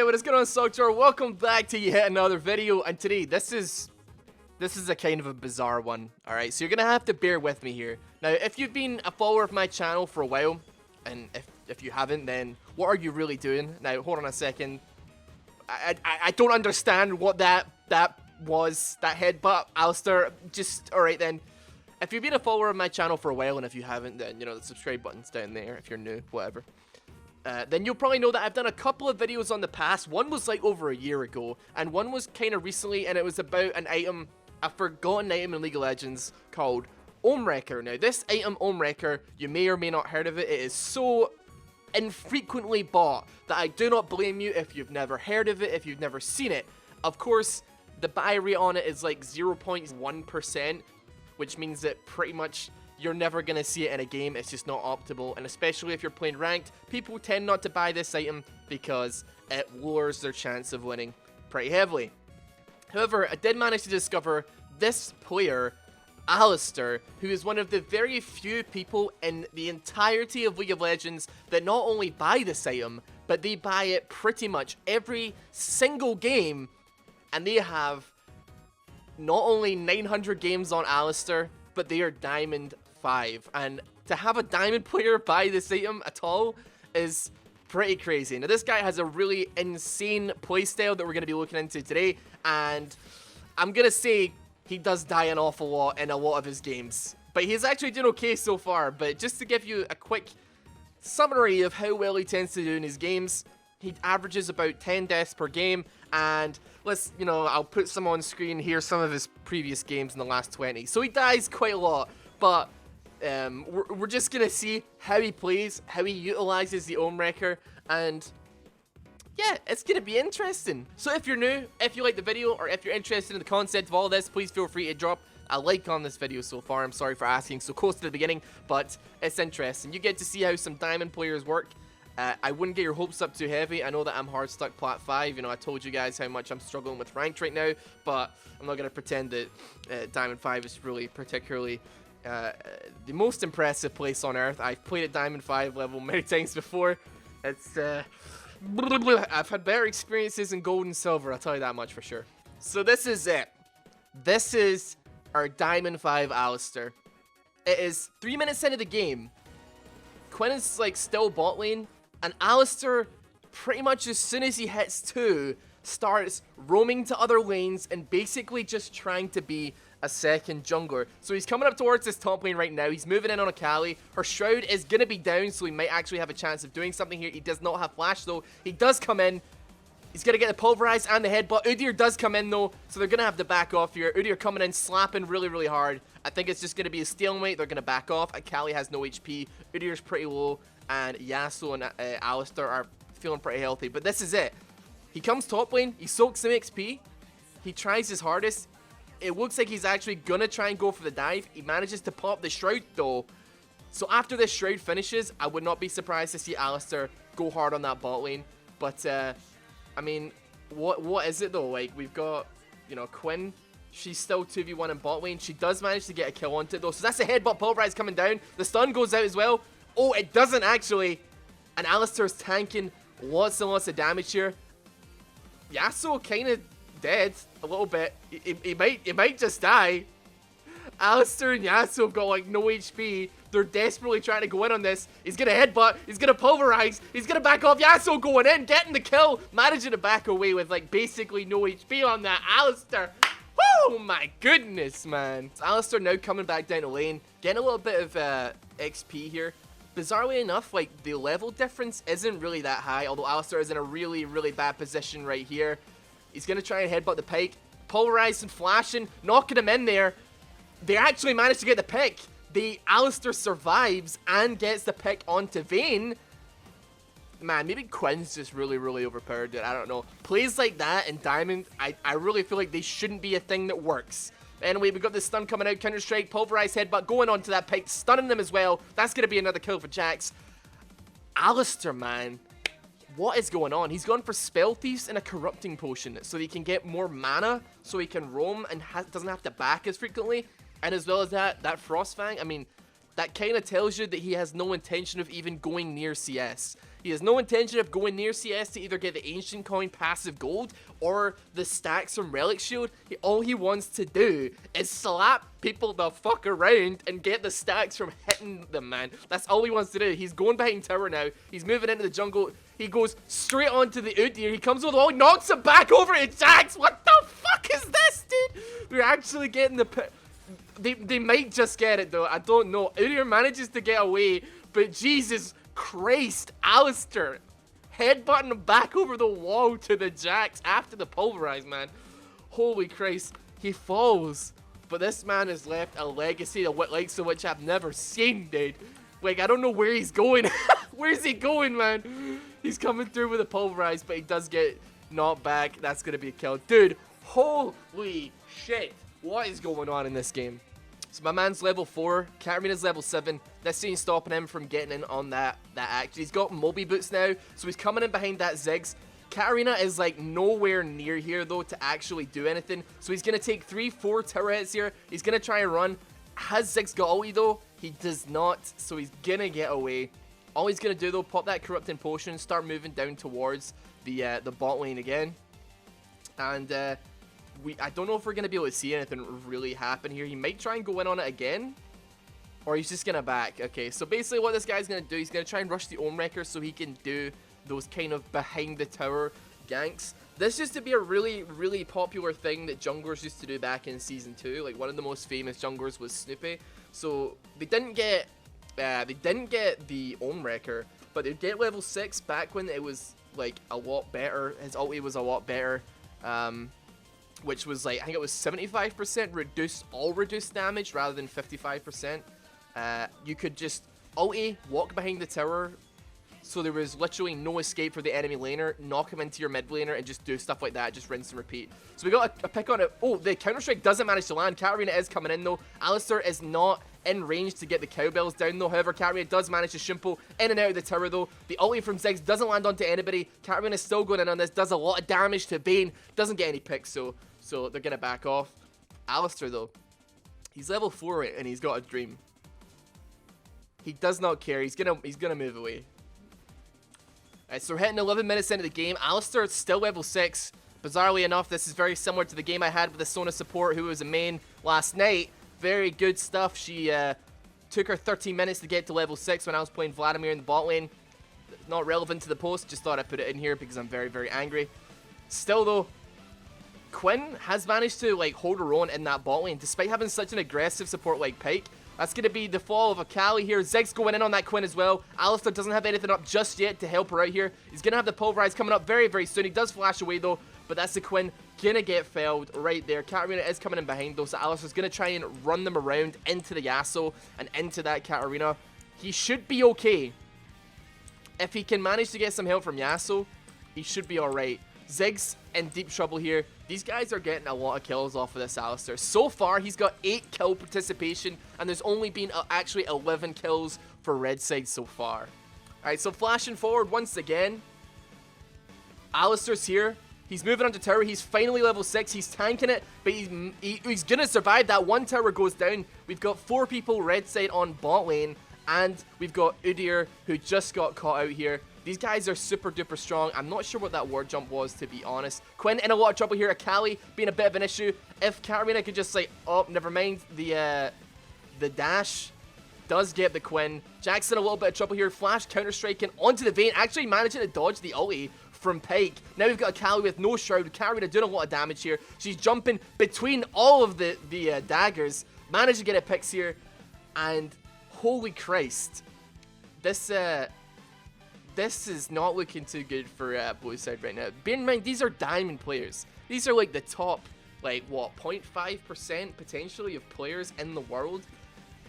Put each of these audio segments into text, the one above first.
what is going on, Soldier? Welcome back to yet another video, and today this is a kind of a bizarre one. Alright, so you're gonna have to bear with me here. Now, if you've been a follower of my channel for a while, and if you haven't, then what are you really doing? Now, hold on a second. I don't understand what that was, that headbutt, Alistair. Just, alright then. If you've been a follower of my channel for a while, and if you haven't, then, you know, the subscribe button's down there if you're new, whatever. Then you'll probably know that I've done a couple of videos on the past. One was like over a year ago, and one was kind of recently, and it was about an item, a forgotten item in League of Legends called Wrecker. Now, this item, Wrecker, you may or may not heard of it. It is so infrequently bought that I do not blame you if you've never heard of it, if you've never seen it. Of course, the buy rate on it is like 0.1%, which means that pretty much you're never going to see it in a game. It's just not optimal, and especially if you're playing ranked, people tend not to buy this item because it lowers their chance of winning pretty heavily. However, I did manage to discover this player, Alistair, who is one of the very few people in the entirety of League of Legends that not only buy this item, but they buy it pretty much every single game, and they have not only 900 games on Alistair, but they are Diamond 5, and to have a Diamond player buy this item at all is pretty crazy. Now, this guy has a really insane playstyle that we're going to be looking into today, and I'm going to say he does die an awful lot in a lot of his games, but he's actually doing okay so far. But just to give you a quick summary of how well he tends to do in his games, he averages about 10 deaths per game, and let's, you know, I'll put some on screen here, some of his previous games in the last 20. So he dies quite a lot, but we're just gonna see how he plays, how he utilizes the Wrecker, and yeah, it's gonna be interesting. So if you're new, if you like the video, or if you're interested in the concept of all this, please feel free to drop a like on this video so far. I'm sorry for asking so close to the beginning, but it's interesting. You get to see how some Diamond players work. I wouldn't get your hopes up too heavy. I know that I'm hard stuck plat 5. You know, I told you guys how much I'm struggling with ranked right now, but I'm not going to pretend that Diamond 5 is really particularly the most impressive place on earth. I've played at Diamond 5 level many times before. It's I've had better experiences in gold and silver, I'll tell you that much for sure. So this is it. This is our Diamond 5 Alistair. It is 3 minutes into the game. Quinn is like still bot lane, and Alistair, pretty much as soon as he hits 2, starts roaming to other lanes and basically just trying to be a second jungler. So he's coming up towards this top lane right now. He's moving in on a Kali. Her Shroud is going to be down, so he might actually have a chance of doing something here. He does not have flash, though. He does come in. He's going to get the pulverize and the headbutt. Udyr does come in, though, so they're going to have to back off here. Udyr coming in, slapping really, really hard. I think it's just going to be a stalemate. They're going to back off. Kali has no HP. Udyr's pretty low, and Yasuo and Alistair are feeling pretty healthy. But this is it. He comes top lane. He soaks some XP. He tries his hardest. It looks like he's actually going to try and go for the dive. He manages to pop the Shroud, though. So after this Shroud finishes, I would not be surprised to see Alistair go hard on that bot lane. But, I mean, what is it, though? Like, we've got, you know, Quinn. She's still 2v1 in bot lane. She does manage to get a kill onto it, though. So that's a headbutt. Pulverize coming down. The stun goes out as well. Oh, it doesn't actually. And Alistair's tanking lots and lots of damage here. Yasuo kind of dead a little bit. He might just die. Alistair and Yasuo have got like no HP. They're desperately trying to go in on this. He's gonna headbutt. He's gonna pulverize. He's gonna back off. Yasuo going in, getting the kill, managing to back away with like basically no HP on that Alistair. Oh my goodness, man. So Alistair now coming back down the lane, getting a little bit of XP here. Bizarrely enough, like, the level difference isn't really that high, although Alistair is in a really, really bad position right here. He's going to try and headbutt the Pyke. Pulverizing, flashing, knocking him in there. They actually managed to get the pick. Alistair survives and gets the pick onto Vayne. Man, maybe Quinn's just really, really overpowered, dude. I don't know. Plays like that in Diamond, I really feel like they shouldn't be a thing that works. Anyway, we got this stun coming out. Counter-Strike, Pulverize, Headbutt, going on to that Pyke, stunning them as well. That's going to be another kill for Jax. Alistair, man. What is going on? He's gone for Spell Thieves and a Corrupting Potion so he can get more mana, so he can roam and doesn't have to back as frequently. And as well as that Frostfang, I mean, that kind of tells you that he has no intention of even going near CS. He has no intention of going near CS to either get the Ancient Coin passive gold or the stacks from Relic Shield. All he wants to do is slap people the fuck around and get the stacks from hitting them, man. That's all he wants to do. He's going behind tower now. He's moving into the jungle. He goes straight onto the Udyr. He comes with the wall, knocks him back over to Jax. What the fuck is this, dude? We're actually getting the... They might just get it, though. I don't know. Udyr manages to get away, but Jesus Christ, Alistair headbutting him back over the wall to the Jax after the pulverize, man. Holy Christ. He falls. But this man has left a legacy of what likes of which I've never seen, dude. Like, I don't know where he's going. Where's he going, man? He's coming through with a pulverize, but he does get knocked back. That's going to be a kill. Dude, holy shit. What is going on in this game? So my man's level 4. Katarina's level 7. This ain't stopping him from getting in on that action. He's got Moby boots now, so he's coming in behind that Ziggs. Katarina is like nowhere near here though to actually do anything. So he's going to take 3-4 tower hits here. He's going to try and run. Has Ziggs got ulti though? He does not, so he's going to get away. All he's going to do though, pop that corrupting potion, start moving down towards the bot lane again. And I don't know if we're going to be able to see anything really happen here. He might try and go in on it again. Or he's just going to back. Okay, so basically what this guy's going to do, he's going to try and rush the Ownwrecker so he can do those kind of behind the tower ganks. This used to be a really, really popular thing that junglers used to do back in Season 2. Like, one of the most famous junglers was Snoopy. So, they didn't get the Ownwrecker, but they'd get level 6 back when it was, like, a lot better. His ulti was a lot better. Which was like, I think it was 75% reduced damage rather than 55%. You could just ulti, walk behind the tower, so there was literally no escape for the enemy laner, knock him into your mid laner, and just do stuff like that, just rinse and repeat. So we got a pick on it. Oh, the Counter-Strike doesn't manage to land. Katarina is coming in though. Alistair is not in range to get the cowbells down though. However, Katarina does manage to shimpo in and out of the tower though. The ulti from Ziggs doesn't land onto anybody. Katarina is still going in on this, does a lot of damage to Bane, doesn't get any picks, so they're going to back off. Alistair though, he's level 4 and he's got a dream. He does not care. He's gonna move away. Alright, so we're hitting 11 minutes into the game. Alistair is still level 6. Bizarrely enough, this is very similar to the game I had with the Sona support who was a main last night. Very good stuff. She took her 13 minutes to get to level 6 when I was playing Vladimir in the bot lane. Not relevant to the post, just thought I'd put it in here because I'm very, very angry. Still though, Quinn has managed to like hold her own in that bot lane despite having such an aggressive support like Pyke. That's going to be the fall of Akali here. Ziggs going in on that Quinn as well. Alistair doesn't have anything up just yet to help her out here. He's going to have the pulverize coming up very, very soon. He does flash away though, but that's the Quinn going to get felled right there. Katarina is coming in behind though, so Alistair's going to try and run them around into the Yasuo and into that Katarina. He should be okay. If he can manage to get some help from Yasuo, he should be alright. Ziggs in deep trouble here. These guys are getting a lot of kills off of this Alistair. So far, he's got 8 kill participation, and there's only been actually 11 kills for red side so far. Alright, so flashing forward once again. Alistair's here. He's moving onto tower. He's finally level 6. He's tanking it, but he's going to survive. That one tower goes down. We've got 4 people red side on bot lane, and we've got Udyr, who just got caught out here. These guys are super duper strong. I'm not sure what that ward jump was, to be honest. Quinn in a lot of trouble here. Akali being a bit of an issue. If Katarina could just like, oh, never mind. The dash does get the Quinn. Jackson a little bit of trouble here. Flash counter-striking onto the Vayne. Actually managing to dodge the ulti from Pyke. Now we've got Akali with no shroud. Katarina doing a lot of damage here. She's jumping between all of the daggers. Managed to get a picks here. And holy Christ. This is not looking too good for blue side right now. Bear in mind, these are diamond players. These are like the top, like what, 0.5% potentially of players in the world.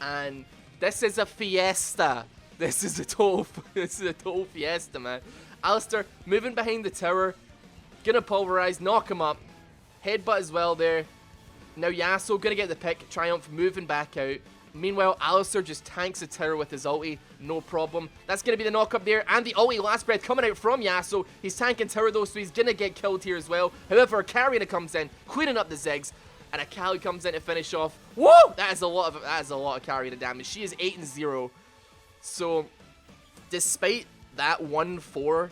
And this is a fiesta. This is a total fiesta, man. Alistair moving behind the tower. Gonna pulverize, knock him up. Headbutt as well there. Now Yasuo gonna get the pick. Triumph moving back out. Meanwhile, Alistair just tanks the tower with his ulti, no problem. That's going to be the knock up there, and the ulti last breath coming out from Yasuo. He's tanking tower though, so he's going to get killed here as well. However, Katarina comes in, cleaning up the Ziggs, and Akali comes in to finish off. Whoa! That is a lot of Katarina damage. She is 8-0. So, despite that 1-4,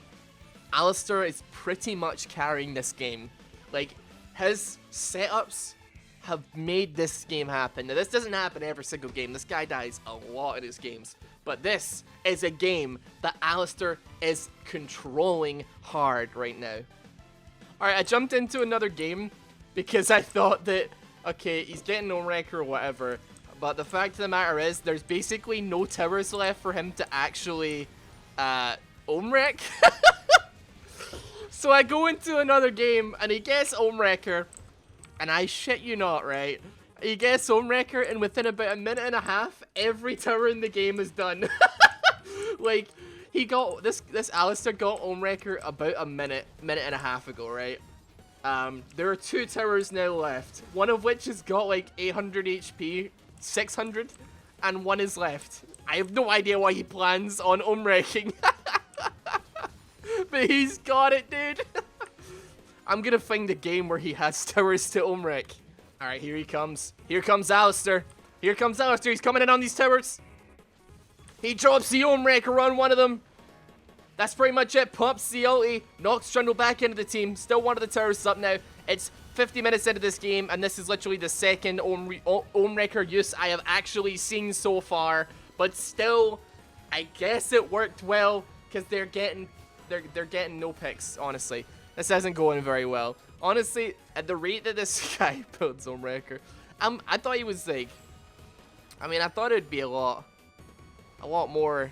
Alistair is pretty much carrying this game. Like, his setups have made this game happen. Now, this doesn't happen every single game. This guy dies a lot in his games. But this is a game that Alistair is controlling hard right now. Alright, I jumped into another game because I thought that, okay, he's getting no rank or whatever. But the fact of the matter is, there's basically no towers left for him to actually, wreck. So I go into another game, and he gets Wrecker, and I shit you not, right? He gets Wrecker, and within about a minute and a half, every tower in the game is done. Like, he got, this Alistair got Wrecker about a minute and a half ago, right? There are 2 towers now left, one of which has got like 800 HP, 600, and one is left. I have no idea why he plans on wrecking. But he's got it, dude. I'm gonna find a game where he has towers to wreck. Alright, here he comes. Here comes Alistair. Here comes Alistair. He's coming in on these towers. He drops the wrecker on one of them. That's pretty much it. Pops the ulti. Knocks Trundle back into the team. Still one of the towers is up now. It's 50 minutes into this game, and this is literally the second wrecker use I have actually seen so far. But still, I guess it worked well, because they're getting no picks, honestly. This isn't going very well. Honestly, at the rate that this guy builds wrecker, I thought he was like, I thought it'd be a lot more.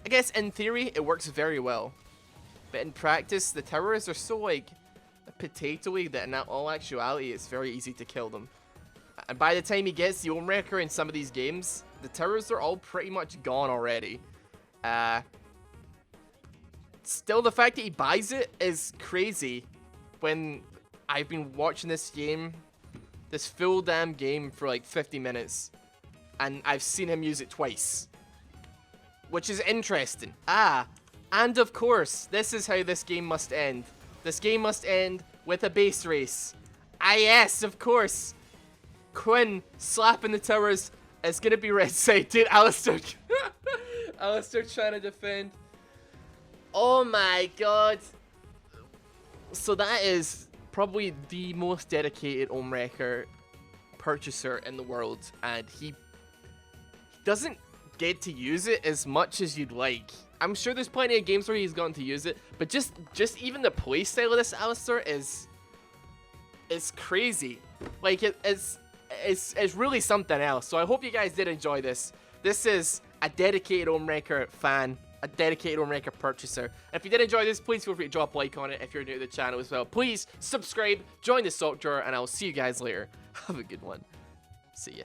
I guess in theory, it works very well. But in practice, the towers are so like potato-y that in all actuality, it's very easy to kill them. And by the time he gets the wrecker in some of these games, the towers are all pretty much gone already. Still, the fact that he buys it is crazy when I've been watching this game, this full damn game for like 50 minutes, and I've seen him use it twice, which is interesting. And of course, this is how this game must end. This game must end with a base race. Yes, of course. Quinn slapping the towers. It's gonna be red side. Dude, Alistair. Alistair trying to defend. Oh my god. So that is probably the most dedicated wrecker purchaser in the world, and he doesn't get to use it as much as you'd like. I'm sure there's plenty of games where he's gotten to use it, but just even the playstyle of this Alistair is crazy. Like, it's really something else. So I hope you guys did enjoy this. This is a dedicated wrecker fan, a dedicated wrecker purchaser. And if you did enjoy this, please feel free to drop a like on it if you're new to the channel as well. Please subscribe, join the sock drawer, and I'll see you guys later. Have a good one. See ya.